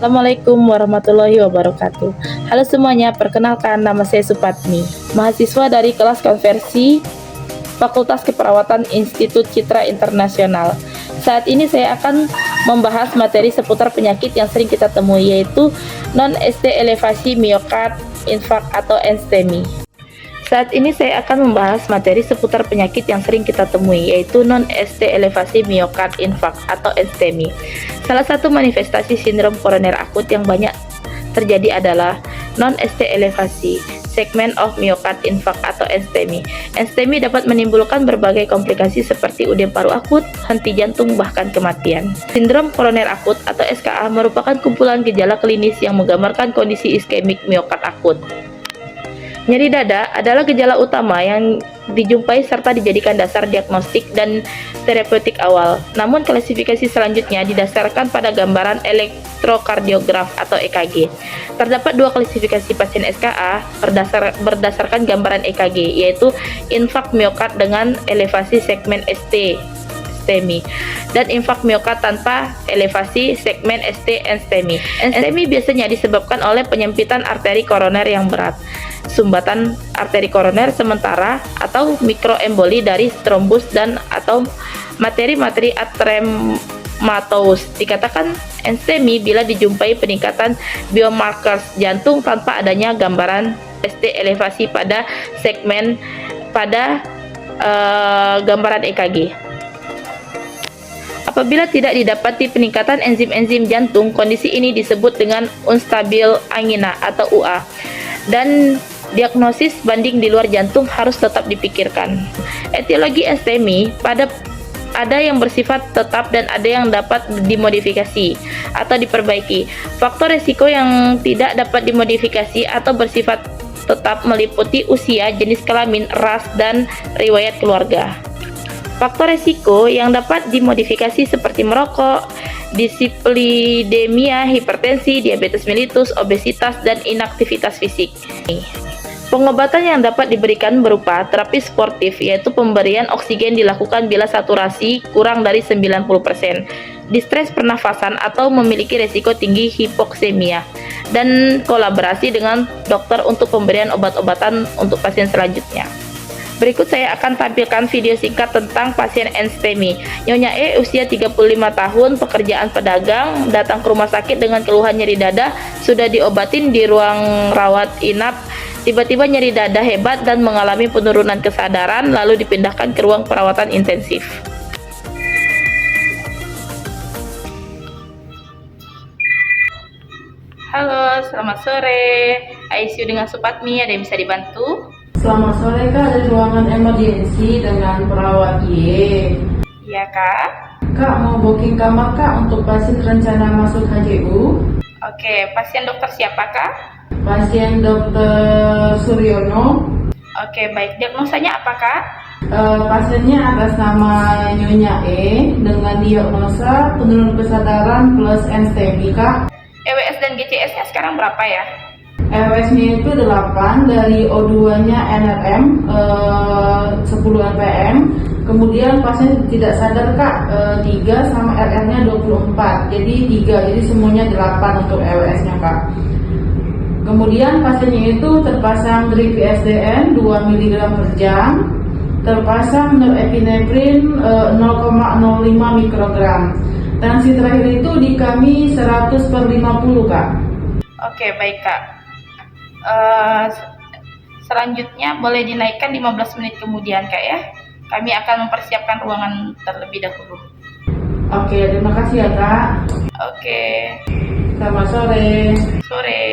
Assalamualaikum warahmatullahi wabarakatuh. Halo semuanya, perkenalkan nama saya Supatmi, mahasiswa dari kelas konversi Fakultas Keperawatan Institut Citra Internasional. Saat ini saya akan membahas materi seputar penyakit yang sering kita temui, yaitu non-ST elevasi miokard infark atau NSTEMI. Saat ini saya akan membahas materi seputar penyakit yang sering kita temui, yaitu non-ST elevasi miokard infark atau NSTEMI. Salah satu manifestasi sindrom koroner akut yang banyak terjadi adalah non-ST elevasi segment of myocard infarct atau NSTEMI. NSTEMI dapat menimbulkan berbagai komplikasi seperti udem paru akut, henti jantung, bahkan kematian. Sindrom koroner akut atau SKA merupakan kumpulan gejala klinis yang menggambarkan kondisi iskemik miokard akut. Nyeri dada adalah gejala utama yang dijumpai serta dijadikan dasar diagnostik dan terapeutik awal. Namun klasifikasi selanjutnya didasarkan pada gambaran elektrokardiograf atau EKG. Terdapat dua klasifikasi pasien SKA berdasarkan gambaran EKG, yaitu infark miokard dengan elevasi segmen ST NSTEMI dan infark miokard tanpa elevasi segmen ST NSTEMI. NSTEMI biasanya disebabkan oleh penyempitan arteri koroner yang berat, sumbatan arteri koroner sementara, atau mikroemboli dari trombus dan atau materi-materi atrematous. Dikatakan NSTEMI bila dijumpai peningkatan biomarkers jantung tanpa adanya gambaran ST elevasi pada segmen pada gambaran EKG. Apabila tidak didapati peningkatan enzim-enzim jantung, kondisi ini disebut dengan unstabil angina atau UA, dan diagnosis banding di luar jantung harus tetap dipikirkan. Etiologi NSTEMI ada yang bersifat tetap dan ada yang dapat dimodifikasi atau diperbaiki. Faktor risiko yang tidak dapat dimodifikasi atau bersifat tetap meliputi usia, jenis kelamin, ras, dan riwayat keluarga. Faktor risiko yang dapat dimodifikasi seperti merokok, dislipidemia, hipertensi, diabetes mellitus, obesitas, dan inaktivitas fisik. Pengobatan yang dapat diberikan berupa terapi sportif, yaitu pemberian oksigen dilakukan bila saturasi kurang dari 90%, distres pernafasan atau memiliki resiko tinggi hipoksemia, dan kolaborasi dengan dokter untuk pemberian obat-obatan untuk pasien selanjutnya. Berikut saya akan tampilkan video singkat tentang pasien NSTEMI. Nyonya E, usia 35 tahun, pekerjaan pedagang, datang ke rumah sakit dengan keluhan nyeri dada, sudah diobatin di ruang rawat inap. Tiba-tiba nyeri dada hebat dan mengalami penurunan kesadaran, lalu dipindahkan ke ruang perawatan intensif. Halo, selamat sore. ICU dengan Supatmi, ada yang bisa dibantu? Selamat sore Kak, ada ruangan emergensi dengan perawat Y. Iya Kak. Kak, mau booking kamar Kak untuk pasien rencana masuk HJU. Oke, pasien dokter siapa Kak? Pasien Dr. Suryono. Oke, baik. Diagnosanya apa Kak? Pasiennya atas nama Nyonya E dengan diagnosa penurunan kesadaran plus NSTEMI Kak. EWS dan GCS-nya sekarang berapa ya? EWS-nya itu 8, dari O2-nya NRM 10 rpm. Kemudian pasien tidak sadar Kak 3 sama RR-nya 24. Jadi 3, jadi semuanya 8 untuk EWS-nya Kak. Kemudian pasiennya itu terpasang drip PSDN 2 mg per jam, terpasang norepinephrine 0,05 mikrogram. Tensi terakhir itu di kami 100/50 Kak. Oke, baik Kak. Selanjutnya boleh dinaikkan 15 menit kemudian Kak ya. Kami akan mempersiapkan ruangan terlebih dahulu. Oke, terima kasih ya Kak. Oke. Selamat sore. Sore.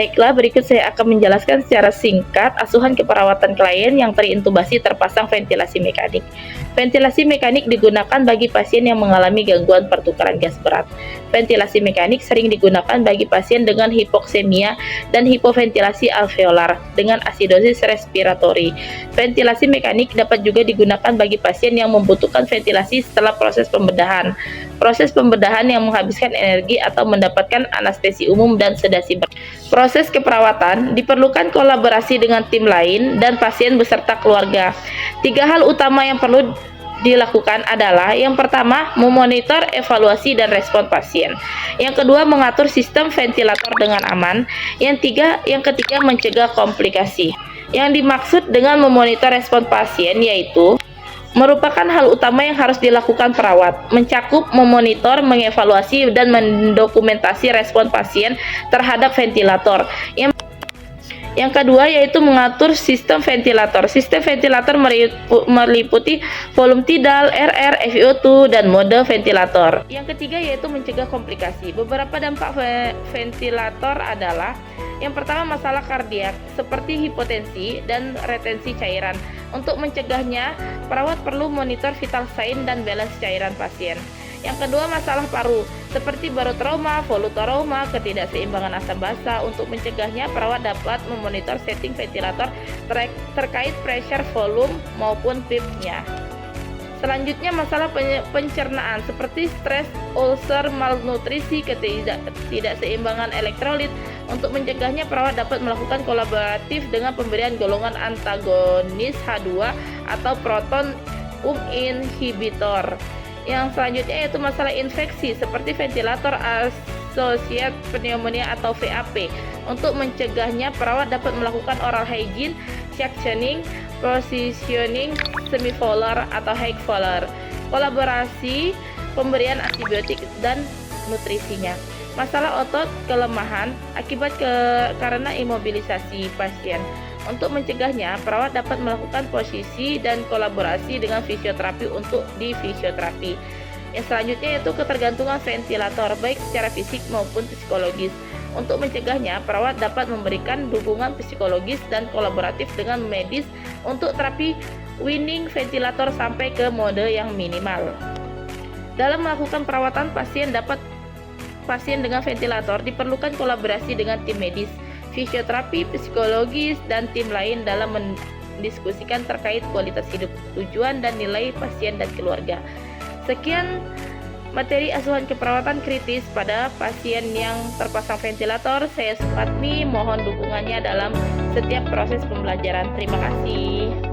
Baiklah, berikut saya akan menjelaskan secara singkat asuhan keperawatan klien yang terintubasi terpasang ventilasi mekanik. Ventilasi mekanik digunakan bagi pasien yang mengalami gangguan pertukaran gas berat. Ventilasi mekanik sering digunakan bagi pasien dengan hipoksemia dan hipoventilasi alveolar dengan asidosis respiratori. Ventilasi mekanik dapat juga digunakan bagi pasien yang membutuhkan ventilasi setelah proses pembedahan. Proses pembedahan yang menghabiskan energi atau mendapatkan anestesi umum dan sedasi berat. Proses keperawatan diperlukan kolaborasi dengan tim lain dan pasien beserta keluarga. 3 hal utama yang perlu dilakukan adalah yang pertama, memonitor evaluasi dan respon pasien. Yang kedua, mengatur sistem ventilator dengan aman. Yang ketiga, mencegah komplikasi. Yang dimaksud dengan memonitor respon pasien yaitu merupakan hal utama yang harus dilakukan perawat, mencakup memonitor, mengevaluasi, dan mendokumentasi respon pasien terhadap ventilator. Yang kedua yaitu mengatur sistem ventilator. Sistem ventilator meliputi volume tidal, RR, FiO2, dan mode ventilator. Yang ketiga yaitu mencegah komplikasi. Beberapa dampak ventilator adalah yang pertama, masalah kardiak seperti hipotensi dan retensi cairan. Untuk mencegahnya, perawat perlu monitor vital sign dan balance cairan pasien. Yang kedua, masalah paru seperti barotrauma, volutrauma, ketidakseimbangan asam basa. Untuk mencegahnya, perawat dapat memonitor setting ventilator terkait pressure, volume, maupun PIP-nya. Selanjutnya, masalah pencernaan seperti stres, ulcer, malnutrisi, ketidakseimbangan elektrolit. Untuk mencegahnya, perawat dapat melakukan kolaboratif dengan pemberian golongan antagonis H2 atau proton inhibitor. Yang selanjutnya yaitu masalah infeksi seperti ventilator associated pneumonia atau VAP. Untuk mencegahnya, perawat dapat melakukan oral hygiene, suctioning, positioning, semivolar atau high volar, kolaborasi, pemberian antibiotik dan nutrisinya. Masalah otot kelemahan akibat karena imobilisasi pasien. Untuk mencegahnya, perawat dapat melakukan posisi dan kolaborasi dengan fisioterapi untuk di fisioterapi. Yang selanjutnya yaitu ketergantungan ventilator baik secara fisik maupun psikologis. Untuk mencegahnya, perawat dapat memberikan dukungan psikologis dan kolaboratif dengan medis untuk terapi weaning ventilator sampai ke mode yang minimal. Dalam melakukan perawatan pasien dengan ventilator diperlukan kolaborasi dengan tim medis, fisioterapi, psikologis, dan tim lain dalam mendiskusikan terkait kualitas hidup, tujuan, dan nilai pasien dan keluarga. Sekian materi asuhan keperawatan kritis pada pasien yang terpasang ventilator. Saya Supatmi, mohon dukungannya dalam setiap proses pembelajaran. Terima kasih.